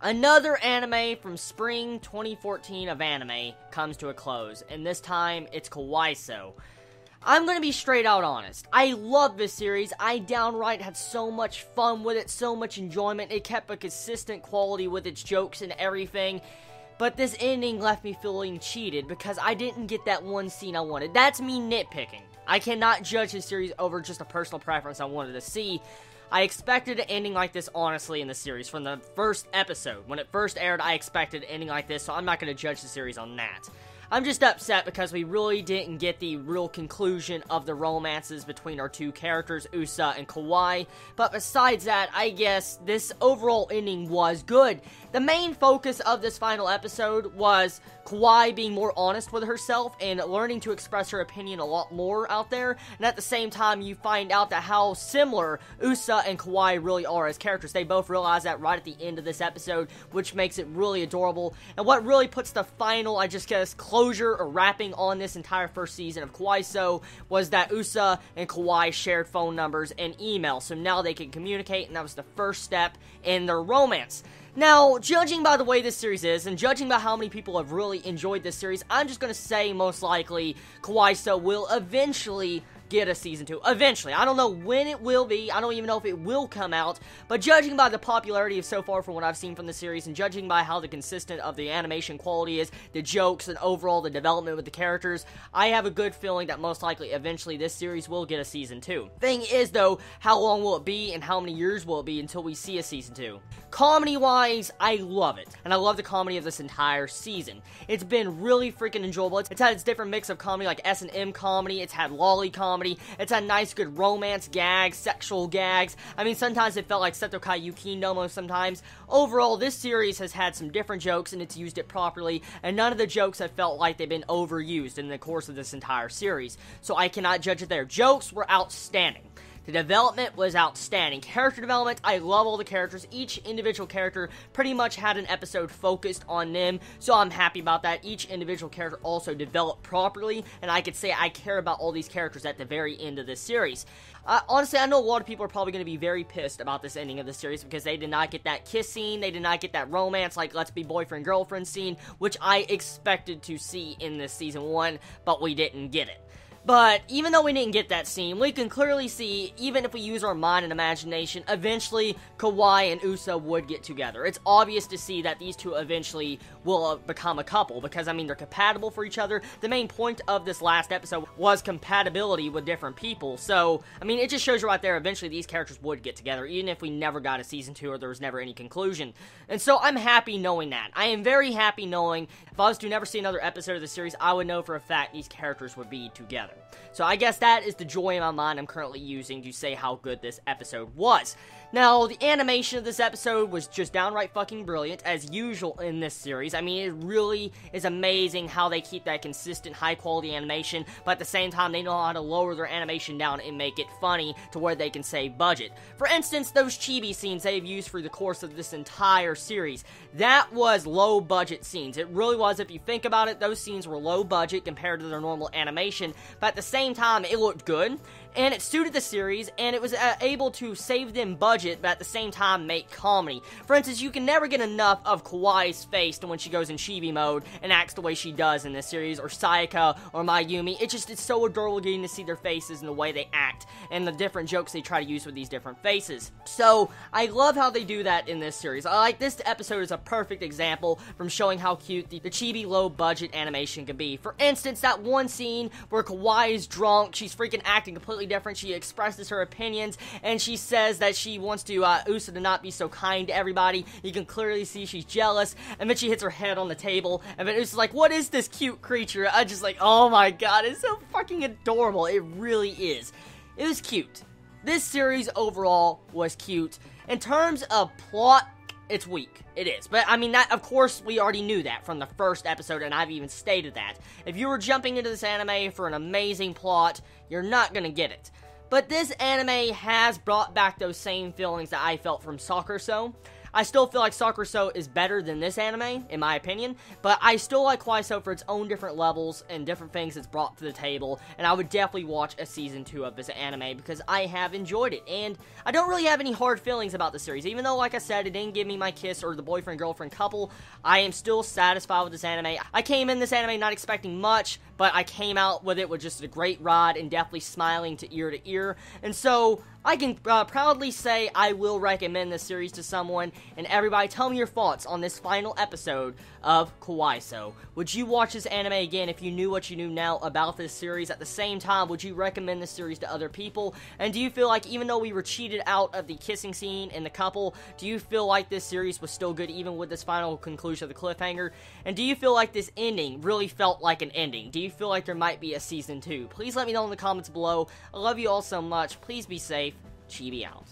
Another anime from spring 2014 of anime comes to a close, and this time it's Kawaisou. I'm gonna be straight out honest. I love this series. I downright had so much fun with it, so much enjoyment. It kept a consistent quality with its jokes and everything. But this ending left me feeling cheated because I didn't get that one scene I wanted. That's me nitpicking. I cannot judge this series over just a personal preference I wanted to see. I expected an ending like this, honestly, in the series. From the first episode, when it first aired, I expected an ending like this, so I'm not going to judge the series on that. I'm just upset because we really didn't get the real conclusion of the romances between our two characters, Usa and Kawai. But besides that, I guess this overall ending was good. The main focus of this final episode was Kawai being more honest with herself and learning to express her opinion a lot more out there. And at the same time, you find out that how similar Usa and Kawai really are as characters. They both realize that right at the end of this episode, which makes it really adorable. And what really puts the final, I just guess, closure or wrapping on this entire first season of Kawaisou was that Usa and Kawai shared phone numbers and email. So now they can communicate, and that was the first step in their romance. Now, judging by the way this series is, and judging by how many people have really enjoyed this series, I'm just going to say most likely Kawaisou will eventually get a season 2. Eventually. I don't know when it will be. I don't even know if it will come out. But judging by the popularity of so far from what I've seen from the series, and judging by how the consistent of the animation quality is, the jokes, and overall the development with the characters, I have a good feeling that most likely eventually this series will get a season 2. Thing is, though, how long will it be and how many years will it be until we see a season 2? Comedy-wise, I love it. And I love the comedy of this entire season. It's been really freaking enjoyable. It's had its different mix of comedy, like S&M comedy. It's had lolly comedy. It's had nice, good romance gags, sexual gags. I mean, sometimes it felt like Setokai Yukindomo sometimes. Overall, this series has had some different jokes, and it's used it properly, and none of the jokes have felt like they've been overused in the course of this entire series. So I cannot judge it there. Jokes were outstanding. The development was outstanding. Character development, I love all the characters. Each individual character pretty much had an episode focused on them, so I'm happy about that. Each individual character also developed properly, and I could say I care about all these characters at the very end of this series. Honestly, I know a lot of people are probably going to be very pissed about this ending of the series because they did not get that kiss scene, they did not get that romance, like let's be boyfriend-girlfriend scene, which I expected to see in this season 1, but we didn't get it. But even though we didn't get that scene, we can clearly see, even if we use our mind and imagination, eventually Kawai and Usa would get together. It's obvious to see that these two eventually will become a couple, because, I mean, they're compatible for each other. The main point of this last episode was compatibility with different people, so, I mean, it just shows you right there, eventually these characters would get together, even if we never got a season 2 or there was never any conclusion. And so, I'm happy knowing that. I am very happy knowing, if I was to never see another episode of the series, I would know for a fact these characters would be together. So I guess that is the joy in my mind I'm currently using to say how good this episode was. Now, the animation of this episode was just downright fucking brilliant, as usual in this series. I mean, it really is amazing how they keep that consistent, high-quality animation, but at the same time, they know how to lower their animation down and make it funny to where they can save budget. For instance, those Chibi scenes they've used through the course of this entire series, that was low-budget scenes. It really was. If you think about it, those scenes were low-budget compared to their normal animation, but at the same time, it looked good, and it suited the series, and it was able to save them budget, but at the same time make comedy. For instance, you can never get enough of Kawai's face when she goes in Chibi mode and acts the way she does in this series, or Sayaka, or Mayumi. It's so adorable getting to see their faces and the way they act, and the different jokes they try to use with these different faces. So, I love how they do that in this series. I like this episode is a perfect example from showing how cute the Chibi low-budget animation can be. For instance, that one scene where Kawai is drunk, she's freaking acting completely different, she expresses her opinions, and she says that she wants to Usa to not be so kind to everybody. You can clearly see she's jealous, and then she hits her head on the table, and then Usa's like, what is this cute creature? I just like, oh my god, it's so fucking adorable. It really is. It was cute. This series overall was cute. In terms of plot, it's weak. It is. But, I mean, that, of course, we already knew that from the first episode, and I've even stated that. If you were jumping into this anime for an amazing plot, you're not gonna get it. But this anime has brought back those same feelings that I felt from Soccer So. I still feel like Sakurasou is better than this anime, in my opinion, but I still like Kawaisou for its own different levels and different things it's brought to the table, and I would definitely watch a season 2 of this anime because I have enjoyed it, and I don't really have any hard feelings about the series. Even though, like I said, it didn't give me my kiss or the boyfriend-girlfriend couple, I am still satisfied with this anime. I came in this anime not expecting much, but I came out with it with just a great ride and definitely smiling to ear, and so I can proudly say I will recommend this series to someone, and everybody tell me your thoughts on this final episode of Kawaisou. Would you watch this anime again if you knew what you knew now about this series? At the same time, would you recommend this series to other people? And do you feel like even though we were cheated out of the kissing scene in the couple, do you feel like this series was still good even with this final conclusion of the cliffhanger? And do you feel like this ending really felt like an ending? Do you feel like there might be a season 2? Please let me know in the comments below. I love you all so much. Please be safe. Chibi out.